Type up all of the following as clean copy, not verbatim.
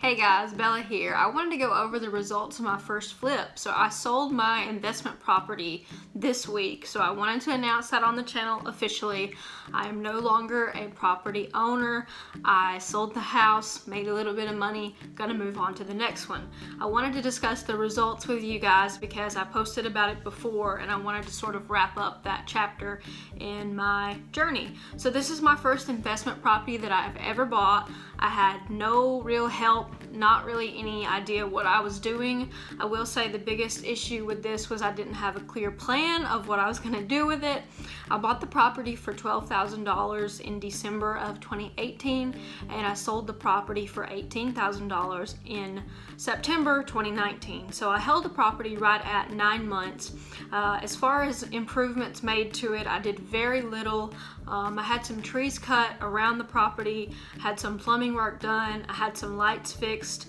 Hey guys, Bella here. I wanted to go over the results of my first flip. So I sold my investment property this week. So I wanted to announce that on the channel officially. I am no longer a property owner. I sold the house, made a little bit of money, gonna move on to the next one. I wanted to discuss the results with you guys because I posted about it before and I wanted to sort of wrap up that chapter in my journey. So this is my first investment property that I've ever bought. I had no real help, not really any idea what I was doing. I will say the biggest issue with this was I didn't have a clear plan of what I was gonna do with it. I bought the property for $12,000 in December of 2018 and I sold the property for $18,000 in September 2019. So I held the property right at 9 months. As far as improvements made to it, I did very little. I had some trees cut around the property, had some plumbing work done, I had some lights fixed,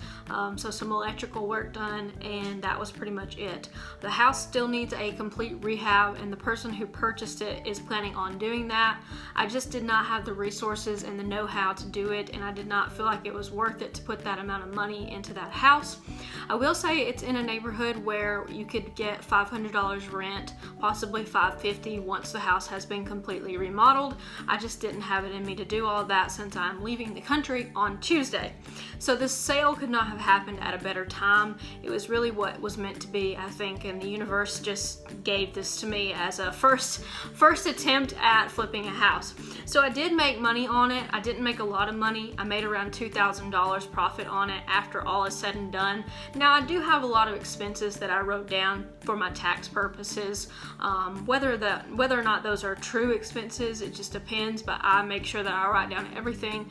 so some electrical work done, and that was pretty much it. The house still needs a complete rehab and the person who purchased it is planning on doing that. I just did not have the resources and the know-how to do it, and I did not feel like it was worth it to put that amount of money into that house. I will say it's in a neighborhood where you could get $500 rent, possibly $550 once the house has been completely remodeled. I just didn't have it in me to do all of that since I'm leaving the country on Tuesday. So this sale could not have happened at a better time. It was really what was meant to be, I think, and the universe just gave this to me as a first attempt at flipping a house. So I did make money on it. I didn't make a lot of money. I made around $2,000 profit on it after all is said and done. Now I do have a lot of expenses that I wrote down for my tax purposes. Whether or not those are true expenses, it just depends, but I make sure that I write down everything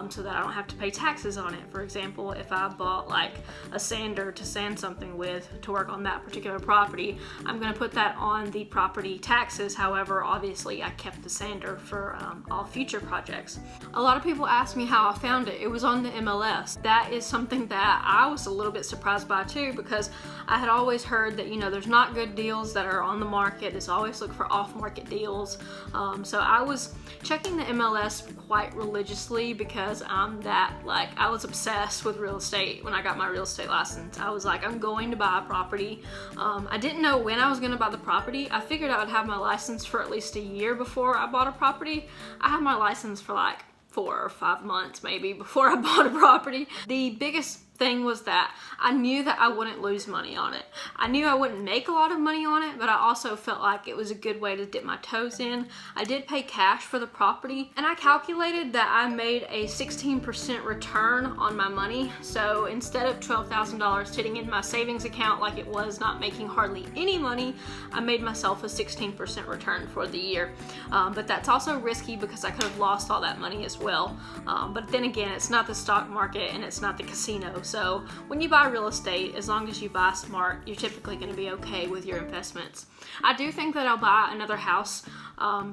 so that I don't have to pay taxes on it. For example, if I bought like a sander to sand something with to work on that particular property, I'm going to put that on the property taxes. However, obviously I kept the sander for all future projects. A lot of people ask me how I found it. It was on the MLS. That is something that I was a little bit surprised by too, because I had always heard that, there's not good deals that are on the market. It's always look for off-market deals. So I was checking the MLS quite religiously because I was obsessed with real estate when I got my real estate license. I was like, I'm going to buy a property. I didn't know when I was going to buy the property. I figured I would have my license for at least a year before I bought a property. I had my license for like 4 or 5 months maybe before I bought a property. The biggest thing was that I knew that I wouldn't lose money on it. I knew I wouldn't make a lot of money on it, but I also felt like it was a good way to dip my toes in. I did pay cash for the property, and I calculated that I made a 16% return on my money. So instead of $12,000 sitting in my savings account like it was not making hardly any money, I made myself a 16% return for the year. But that's also risky because I could have lost all that money as well. But then again, it's not the stock market and it's not the casino. So when you buy real estate, as long as you buy smart, you're typically going to be okay with your investments. I do think that I'll buy another house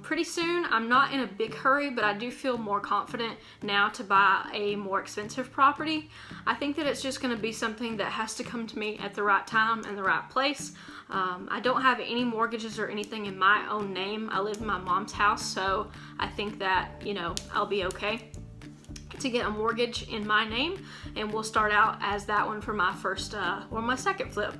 pretty soon. I'm not in a big hurry, but I do feel more confident now to buy a more expensive property. I think that it's just going to be something that has to come to me at the right time and the right place. I don't have any mortgages or anything in my own name. I live in my mom's house, so I think that, I'll be okay to get a mortgage in my name, and we'll start out as that one for my first or my second flip.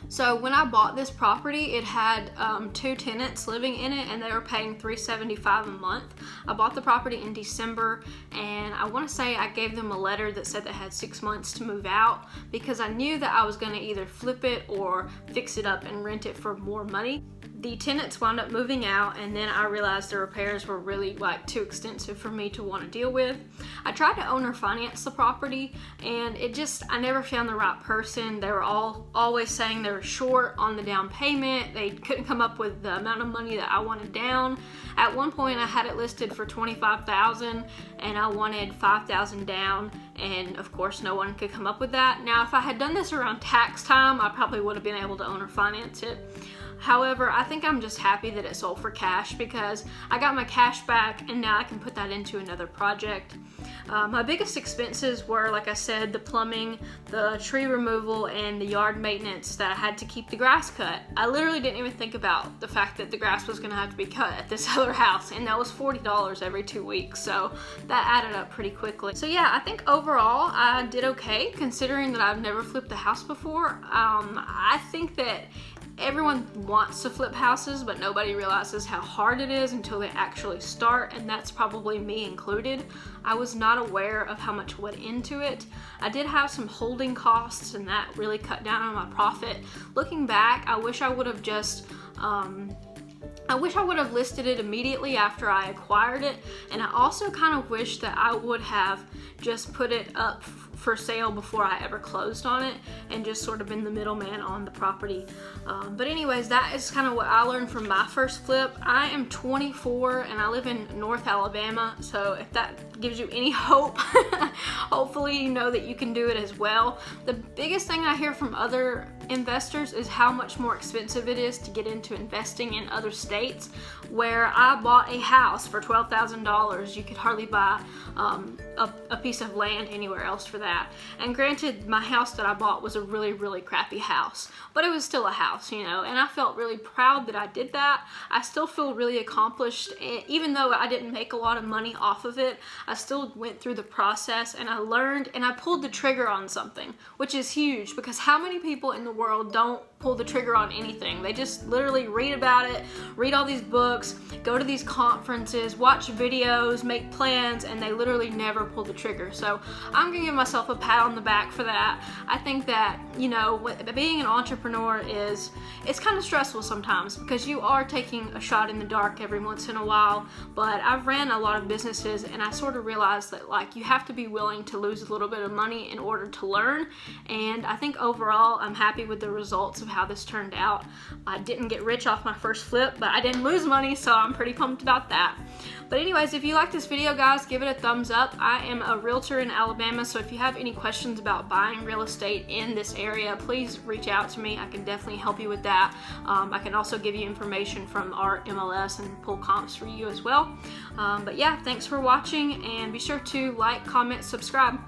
So when I bought this property, it had 2 tenants living in it and they were paying $375 a month. I bought the property in December, and I want to say I gave them a letter that said they had 6 months to move out because I knew that I was going to either flip it or fix it up and rent it for more money. The tenants wound up moving out, and then I realized the repairs were really too extensive for me to want to deal with. I tried to owner finance the property, and I never found the right person. They were always saying they were short on the down payment. They couldn't come up with the amount of money that I wanted down. At one point I had it listed for $25,000 and I wanted $5,000 down, and of course no one could come up with that. Now if I had done this around tax time, I probably would have been able to owner finance it. However, I think I'm just happy that it sold for cash because I got my cash back and now I can put that into another project. My biggest expenses were, like I said, the plumbing, the tree removal, and the yard maintenance that I had to keep the grass cut. I literally didn't even think about the fact that the grass was going to have to be cut at this other house, and that was $40 every 2 weeks, so that added up pretty quickly. So yeah, I think overall I did okay considering that I've never flipped a house before. I think that everyone wants to flip houses, but nobody realizes how hard it is until they actually start, and that's probably me included. I was not aware of how much went into it. I did have some holding costs, and that really cut down on my profit. Looking back, I wish I would have just listed it immediately after I acquired it, and I also kind of wish that I would have just put it up for sale before I ever closed on it and just sort of been the middleman on the property. But anyways, that is kind of what I learned from my first flip. I am 24 and I live in North Alabama, so if that gives you any hope, hopefully you know that you can do it as well. The biggest thing I hear from other investors is how much more expensive it is to get into investing in other states. Where I bought a house for $12,000, you could hardly buy a piece of land anywhere else for that. And granted, my house that I bought was a really, really crappy house, but it was still a house, you know, and I felt really proud that I did that. I still feel really accomplished. Even though I didn't make a lot of money off of it, I still went through the process and I learned and I pulled the trigger on something, which is huge because how many people in the world don't pull the trigger on anything? They just literally read about it, read all these books, go to these conferences, watch videos, make plans, and they literally never pull the trigger. So I'm gonna give myself a pat on the back for that. I think that, you know, being an entrepreneur it's kind of stressful sometimes because you are taking a shot in the dark every once in a while, but I've ran a lot of businesses and I sort of realized that like you have to be willing to lose a little bit of money in order to learn, and I think overall I'm happy with the results of how this turned out. I didn't get rich off my first flip, but I didn't lose money, so I'm pretty pumped about that. But anyways, if you like this video, guys, give it a thumbs up. I am a realtor in Alabama, so if you have any questions about buying real estate in this area, please reach out to me. I can definitely help you with that. I can also give you information from our MLS and pull comps for you as well. But yeah, thanks for watching, and be sure to like, comment, subscribe.